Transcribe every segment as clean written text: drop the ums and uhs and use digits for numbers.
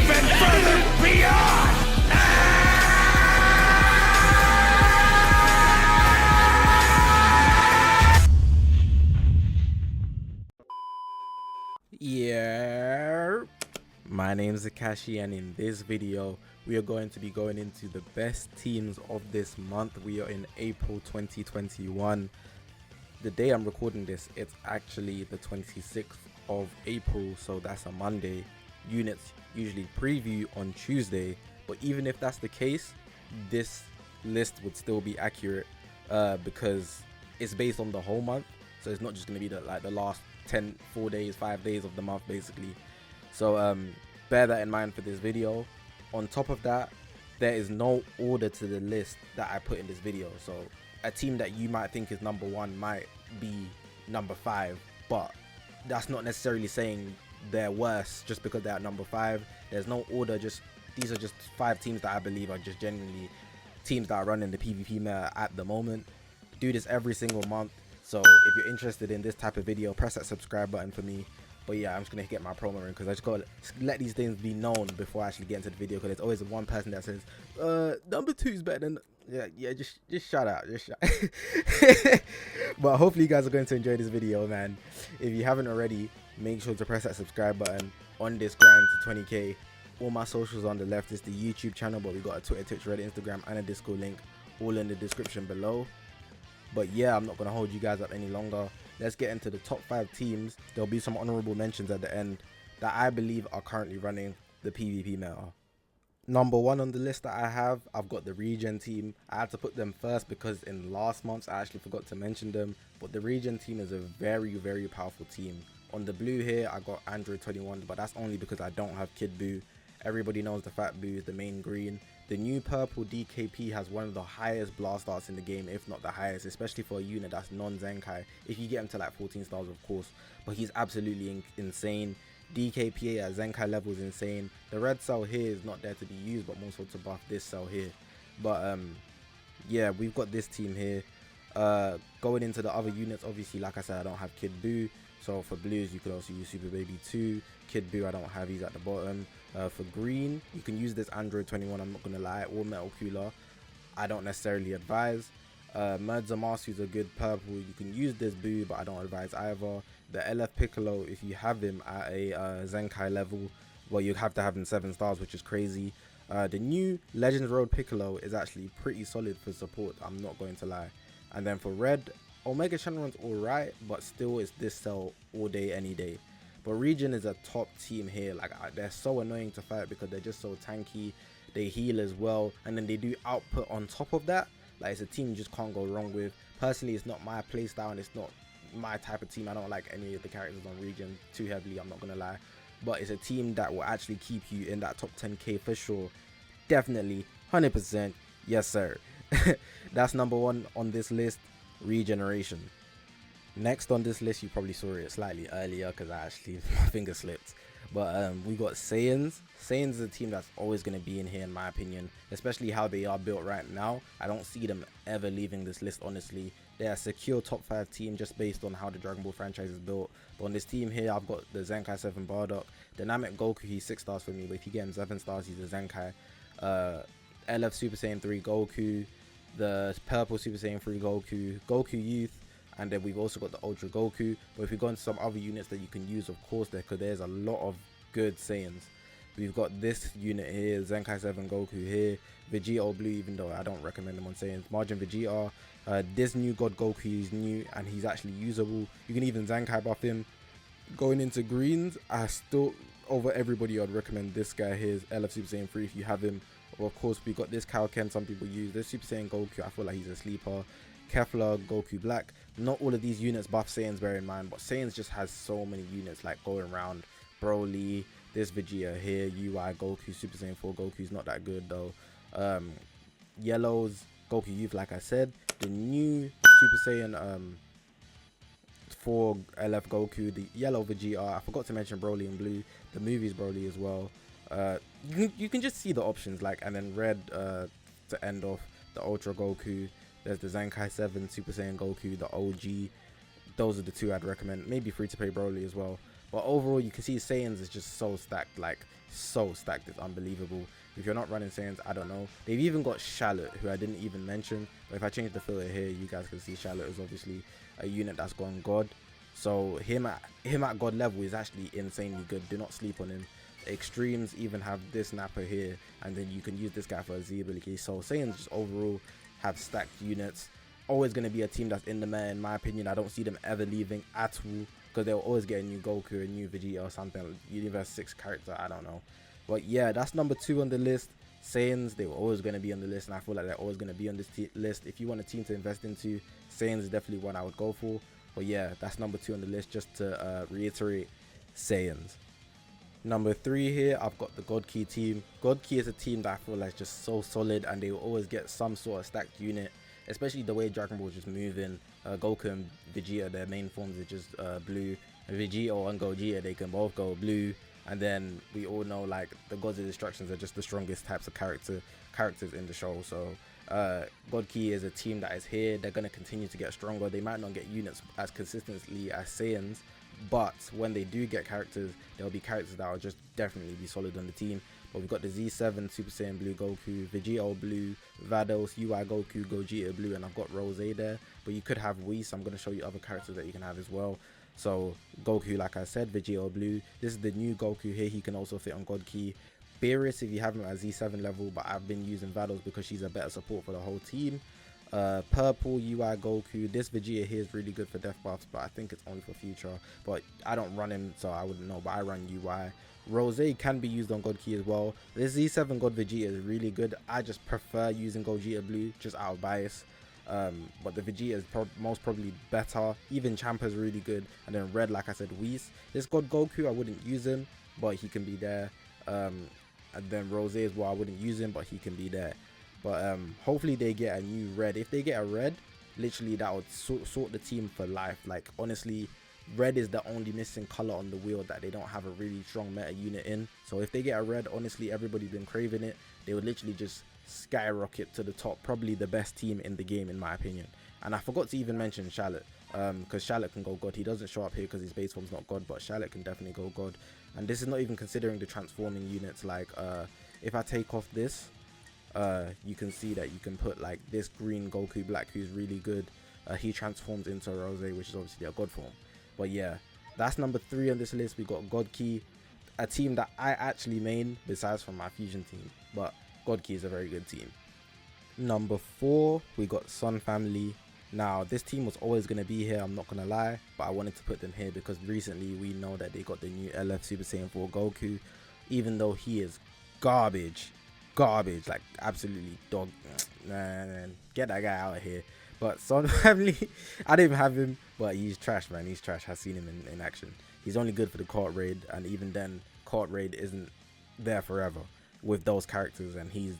even further beyond! Yeah, my name is Zakashi, and in this video we are going to be going into the best teams of this month. We are in April 2021. The day I'm recording this, it's actually the 26th of April, so that's a Monday. Units usually preview on Tuesday, but even if that's the case, this list would still be accurate because it's based on the whole month, so it's not just going to be the last 4 days, 5 days of the month basically. So bear that in mind for this video. On top of that, there is no order to the list that I put in this video, so a team that you might think is number 1 might be number 5, but that's not necessarily saying they're worse just because they're at number 5. There's no order, just these are just 5 teams that I believe are just genuinely teams that are running the PvP meta at the moment. Do this every single month. So if you're interested in this type of video, press that subscribe button for me. But yeah, I'm just gonna get my promo in because I just gotta let these things be known before I actually get into the video, because there's always one person that says number 2 is better than just shut out, just shut. But hopefully you guys are going to enjoy this video, man. If you haven't already, make sure to press that subscribe button on this grind to 20k. All my socials on the left is the YouTube channel, but we got a Twitter, Twitch, Reddit, Instagram, and a Discord link all in the description below. But yeah, I'm not going to hold you guys up any longer. Let's get into the top 5 teams. There'll be some honorable mentions at the end that I believe are currently running the PvP meta. Number 1 on the list that I have, I've got the Regen team. I had to put them first because in last month's I actually forgot to mention them. But the Regen team is a very, very powerful team. On the blue here, I got Android 21, but that's only because I don't have Kid Buu. Everybody knows the Fat Buu is the main green. The new purple DKP has one of the highest blast arts in the game, if not the highest, especially for a unit that's non-Zenkai. If you get him to like 14 stars, of course, but he's absolutely insane. DKP at Zenkai level is insane. The red cell here is not there to be used, but more so to buff this cell here. But yeah, we've got this team here. Going into the other units, obviously, like I said, I don't have Kid Buu. So for blues, you could also use Super Baby 2. Kid Buu, I don't have, he's at the bottom. For green, you can use this Android 21, I'm not gonna lie, or Metal Cooler. I don't necessarily advise. Merdzamasu is a good purple. You can use this Buu, but I don't advise either. The LF Piccolo, if you have him at a Zenkai level, well, you have to have him 7 stars, which is crazy. The new Legends Road Piccolo is actually pretty solid for support, I'm not going to lie. And then for red, Omega Shenron's alright, but still it's this cell all day, any day. But Regen is a top team here. Like, they're so annoying to fight because they're just so tanky. They heal as well, and then they do output on top of that. Like, it's a team you just can't go wrong with. Personally, it's not my playstyle and it's not my type of team. I don't like any of the characters on Regen too heavily, I'm not gonna lie. But it's a team that will actually keep you in that top 10k for sure. Definitely, 100%, yes sir. That's number 1 on this list, Regeneration. Next on this list, you probably saw it slightly earlier because my finger slipped. But we got Saiyans. Saiyans is a team that's always going to be in here in my opinion, especially how they are built right now. I don't see them ever leaving this list, honestly. They're a secure top 5 team just based on how the Dragon Ball franchise is built. But on this team here, I've got the Zenkai 7 Bardock. Dynamic Goku, he's 6 stars for me, but if you get him 7 stars, he's a Zenkai. LF Super Saiyan 3 Goku. The purple Super Saiyan 3 Goku. Goku Youth. And then we've also got the Ultra Goku. But if we go into some other units that you can use, of course, because there's a lot of good Saiyans. We've got this unit here, Zenkai 7 Goku here. Vegeta Blue, even though I don't recommend them on Saiyans. Margin Vegeta. This new God Goku is new and he's actually usable. You can even Zenkai buff him. Going into greens, I still, over everybody, I'd recommend this guy here, LF Super Saiyan 3 if you have him. Well, of course, we got this Kaioken some people use. This Super Saiyan Goku, I feel like he's a sleeper. Kefla, Goku Black. Not all of these units buff Saiyans, bear in mind, but Saiyans just has so many units like going around. Broly, this Vegeta here, UI, Goku, Super Saiyan 4 Goku's not that good though. Yellows, Goku Youth, like I said. The new Super Saiyan 4 LF Goku, the yellow Vegeta. I forgot to mention Broly and blue. The movie's Broly as well. You can just see the options, like, and then red to end off, the Ultra Goku. There's the Zenkai 7 Super Saiyan Goku, the OG. Those are the 2 I'd recommend. Maybe free to play Broly as well. But overall, you can see Saiyans is just so stacked, like so stacked. It's unbelievable. If you're not running Saiyans, I don't know. They've even got Shallot, who I didn't even mention. But if I change the filter here, you guys can see Shallot is obviously a unit that's gone God. So him at God level is actually insanely good. Do not sleep on him. Extremes even have this Napper here, and then you can use this guy for a Z ability. So Saiyans just overall have stacked units. Always going to be a team that's in the meta, in my opinion. I don't see them ever leaving at all, because they'll always get a new Goku, a new Vegeta or something, Universe 6 character, I don't know. But yeah, that's number 2 on the list. Saiyans, they were always going to be on the list, and I feel like they're always going to be on this list. If you want a team to invest into, Saiyans is definitely one I would go for. But yeah, that's number 2 on the list, just to reiterate, Saiyans. Number 3 here, I've got the Godki team. Godki is a team that I feel like is just so solid, and they will always get some sort of stacked unit, especially the way Dragon Ball is just moving. Goku and Vegeta, their main forms are just blue. And Vegeta and Gogeta, they can both go blue. And then we all know, like, the Gods of Destructions are just the strongest types of characters in the show. So Godki is a team that is here. They're going to continue to get stronger. They might not get units as consistently as Saiyans, but when they do get characters, there'll be characters that will just definitely be solid on the team. But we've got the Z7 Super Saiyan Blue Goku, Vegeta Blue, Vados, UI Goku, Gogeta Blue, and I've got Rose there. But you could have Whis. I'm going to show you other characters that you can have as well. So Goku, like I said, Vegeta Blue. This is the new Goku here. He can also fit on Godki. Beerus if you have him at Z7 level, but I've been using Vados because she's a better support for the whole team. Purple UI Goku. This Vegeta here is really good for death buffs, but I think it's only for future. But I don't run him, so I wouldn't know. But I run UI. Rose can be used on Godki as well. This Z7 God Vegeta is really good. I just prefer using Gogeta Blue, just out of bias. But the Vegeta is most probably better. Even Champa is really good. And then red, like I said, Whis. This God Goku, I wouldn't use him, but he can be there. And then Rose as well, I wouldn't use him, but he can be there. But hopefully they get a new red. If they get a red, literally that would sort the team for life. Like, honestly, red is the only missing color on the wheel that they don't have a really strong meta unit in. So if they get a red, honestly, everybody's been craving it. They would literally just skyrocket to the top. Probably the best team in the game, in my opinion. And I forgot to even mention Shallot, because Shallot can go God. He doesn't show up here because his base form's not God, but Shallot can definitely go God. And this is not even considering the transforming units. Like, if I take off this, you can see that you can put like this green Goku Black, who's really good. He transforms into Rose, which is obviously a God form. But yeah, that's number 3 on this list. We got Godki, a team that I actually main besides from my fusion team, but Godki is a very good team. Number 4, we got Sun Family. Now, this team was always going to be here, I'm not going to lie, but I wanted to put them here because recently we know that they got the new LF Super Saiyan 4 Goku, even though he is garbage, like absolutely dog. Man, get that guy out of here. But Sun Family, I don't even have him, but he's trash, man. He's trash. I've seen him in action. He's only good for the court raid, and even then, court raid isn't there forever with those characters, and he's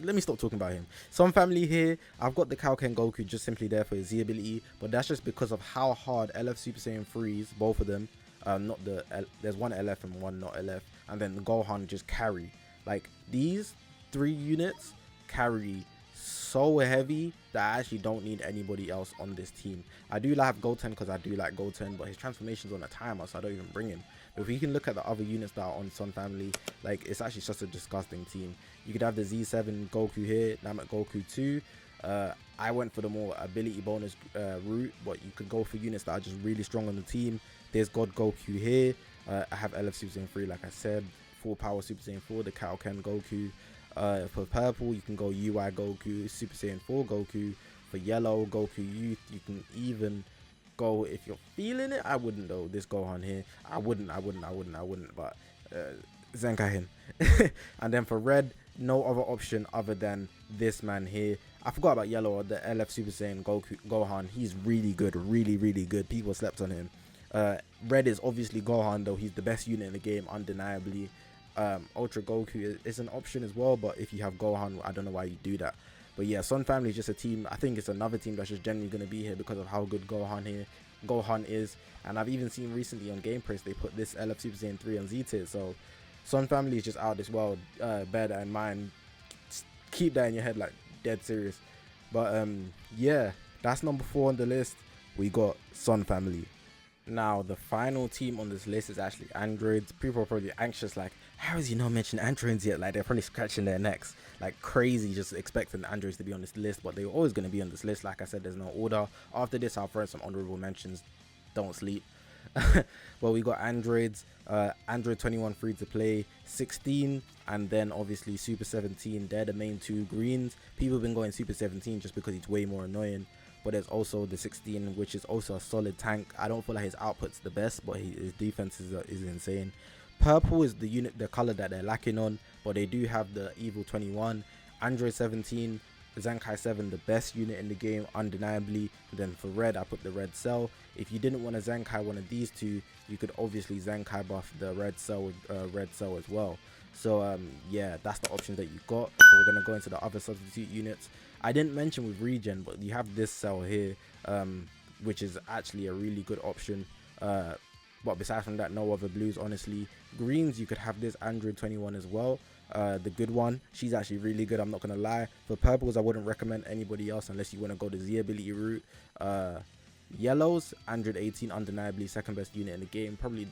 let me stop talking about him. Sun Family here, I've got the Kaioken Goku just simply there for his Z ability, but that's just because of how hard LF Super Saiyan 3s, both of them, not the there's one LF and one not LF, and then the Gohan just carry. Like, these 3 units carry so heavy that I actually don't need anybody else on this team. I do like Goten because I do like Goten, but his transformation's on a timer, so I don't even bring him. But if we can look at the other units that are on Sun Family, like, it's actually just a disgusting team. You could have the Z7 Goku here, Namek Goku 2. I went for the more ability bonus route, but you could go for units that are just really strong on the team. There's God Goku here. I have LF Super Saiyan 3, like I said, full power Super Saiyan 4, the Kaioken Goku. For purple, you can go UI Goku, Super Saiyan 4 Goku. For yellow, Goku Youth. You can even go, if you're feeling it, I wouldn't though, this Gohan here. I wouldn't, but Zenkahin. And then for red, no other option other than this man here. I forgot about yellow, the LF Super Saiyan Gohan. He's really good, really good. People slept on him. Red is obviously Gohan though. He's the best unit in the game, undeniably. Ultra Goku is an option as well, but if you have Gohan, I don't know why you do that. But yeah, Sun Family is just a team. I think it's another team that's just generally going to be here because of how good Gohan is. And I've even seen recently on Game Press they put this LF Super Saiyan 3 on Z-Tier. So Sun Family is just out this world. Bear that in mind. Keep that in your head, like, dead serious. But yeah, that's number 4 on the list. We got Sun Family. Now, the final team on this list is actually Androids. People are probably anxious, like, how has he not mentioned Androids yet? Like, they're probably scratching their necks, like crazy, just expecting the Androids to be on this list, but they're always going to be on this list. Like I said, there's no order. After this, I'll throw some honorable mentions. Don't sleep. Well, we got Androids, Android 21 free to play, 16, and then obviously Super 17. They're the main two greens. People have been going Super 17 just because it's way more annoying. But there's also the 16, which is also a solid tank. I don't feel like his output's the best, but his defense is insane. Purple is the color that they're lacking on, but they do have the Evil 21. Android 17, Zakashiii 7, the best unit in the game, undeniably. Then for red, I put the red cell. If you didn't want to Zakashiii one of these two, you could obviously Zakashiii buff the red cell with red cell as well. So yeah, that's the options that you got. We're gonna go into the other substitute units. I didn't mention with regen, but you have this cell here, which is actually a really good option. But besides from that, no other blues, honestly. Greens, you could have this Android 21 as well, the good one. She's actually really good, I'm not gonna lie. For purples, I wouldn't recommend anybody else unless you want to go the Z ability route. Yellows, Android 18, undeniably second best unit in the game. Probably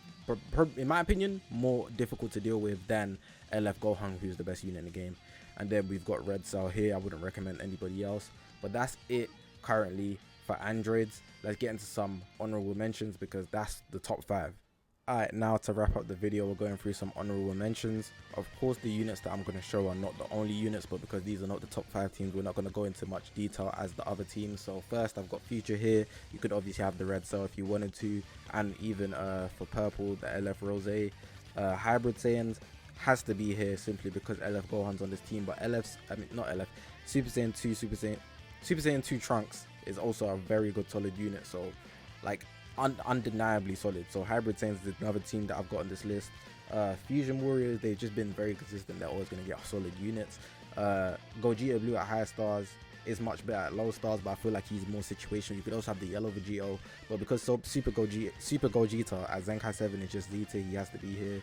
in my opinion, more difficult to deal with than LF Gohan, who's the best unit in the game. And then we've got red cell here. I wouldn't recommend anybody else, but that's it currently for Androids. Let's get into some honorable mentions because that's the top 5. Alright, now to wrap up the video, we're going through some honorable mentions. Of course, the units that I'm going to show are not the only units, but because these are not the top 5 teams, we're not going to go into much detail as the other teams. So first, I've got Future here. You could obviously have the red cell if you wanted to, and even for purple, the LF Rose. Hybrid Saiyans has to be here simply because LF Gohan's on this team, but Super Saiyan 2 Trunks is also a very good solid unit, so like undeniably solid. So Hybrid Saiyans is another team that I've got on this list. Fusion Warriors, they've just been very consistent. They're always going to get solid units. Gogeta Blue at high stars is much better at low stars, but I feel like he's more situational. You could also have the yellow Vegito, but because Super Gogeta at Zakashiii 7 is just Z tier, he has to be here.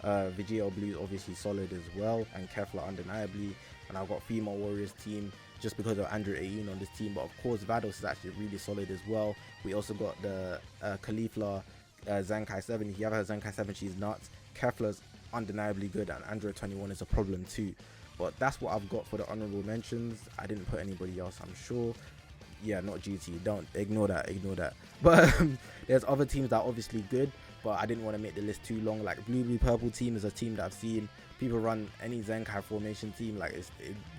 Vegito Blue is obviously solid as well, and Kefla undeniably. And I've got Female Warriors team just because of Android 18 on this team, but of course Vados is actually really solid as well. We also got the Caulifla Zakashiii 7. If you ever heard Zakashiii 7, she's nuts. Kefla's undeniably good, and Android 21 is a problem too. But that's what I've got for the honorable mentions. I didn't put anybody else, I'm sure. Yeah, not GT, don't ignore that. But there's other teams that are obviously good, but I didn't want to make the list too long. Like Blue Purple team is a team that I've seen people run any Zakashiii formation team. Like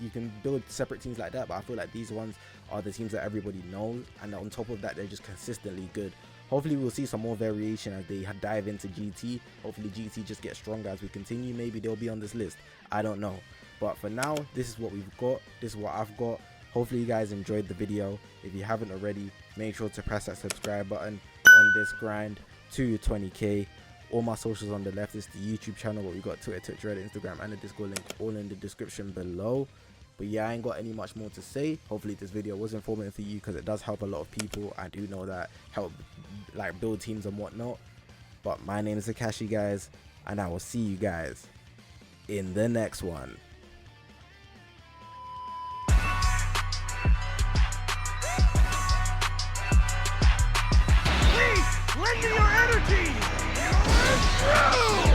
you can build separate teams like that, but I feel like these ones are the teams that everybody knows, and on top of that, they're just consistently good. Hopefully we'll see some more variation as they dive into GT. Hopefully GT just gets stronger as we continue. Maybe they'll be on this list, I don't know. But for now, this is what we've got, this is what I've got. Hopefully you guys enjoyed the video. If you haven't already, make sure to press that subscribe button on this grind to 20k. All my socials on the left is the YouTube channel, but we got Twitter, Twitch, Reddit, Instagram, and the Discord link all in the description below. But yeah, I ain't got any much more to say. Hopefully this video was informative for you because it does help a lot of people. I do know that help like build teams and whatnot. But my name is Zakashiii, guys, and I will see you guys in the next one. Please, lend me your energy! You're through!